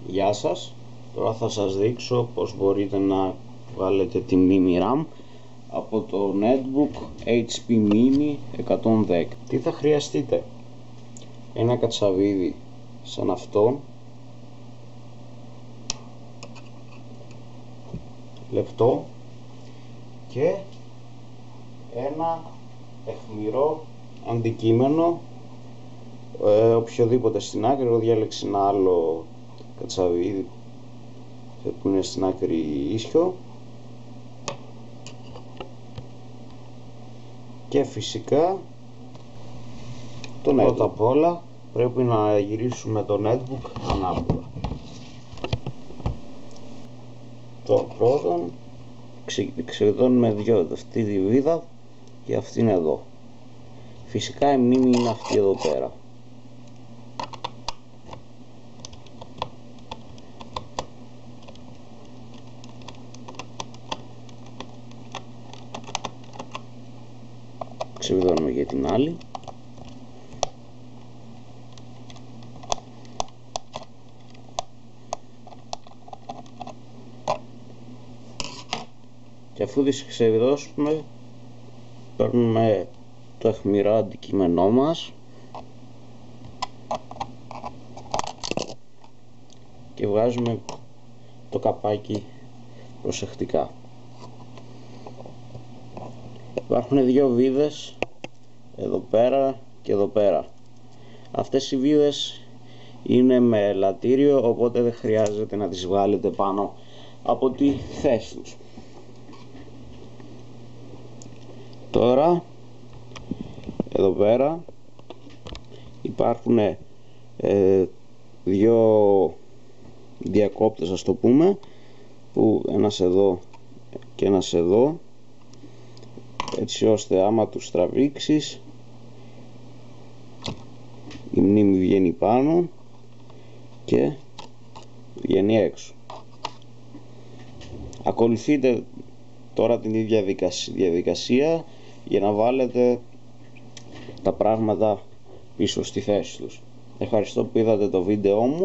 Γεια σας, τώρα θα σας δείξω πως μπορείτε να βγάλετε τη μνήμη RAM από το netbook HP Mini 110. Τι θα χρειαστείτε? Ένα κατσαβίδι σαν αυτό, λεπτό, και ένα αιχμηρό αντικείμενο, οποιοδήποτε στην άκρη. Εγώ διάλεξα ένα άλλο κατσαβίδι που είναι στην άκρη ίσιο, και φυσικά το netbook. Πρώτα απ' όλα πρέπει να γυρίσουμε το netbook ανάποδα. Το πρώτον ξεκινούμε αυτή τη βίδα και αυτήν εδώ. Φυσικά η μνήμη είναι αυτή εδώ πέρα. Ξεβιδώνουμε για την άλλη. Και αφού τις ξεβιδώσουμε, παίρνουμε το αιχμηρό αντικείμενό μας και βγάζουμε το καπάκι προσεκτικά. Υπάρχουν δύο βίδες, εδώ πέρα και εδώ πέρα. Αυτές οι βίδες είναι με ελαττήριο, οπότε δεν χρειάζεται να τις βγάλετε πάνω από τη θέση τους. Τώρα εδώ πέρα υπάρχουν δύο διακόπτες, ας το πούμε, που ένας εδώ και ένας εδώ, έτσι ώστε άμα τους τραβήξεις η μνήμη βγαίνει πάνω και βγαίνει έξω. Ακολουθείτε τώρα την ίδια διαδικασία για να βάλετε τα πράγματα πίσω στη θέση τους. Ευχαριστώ που είδατε το βίντεό μου.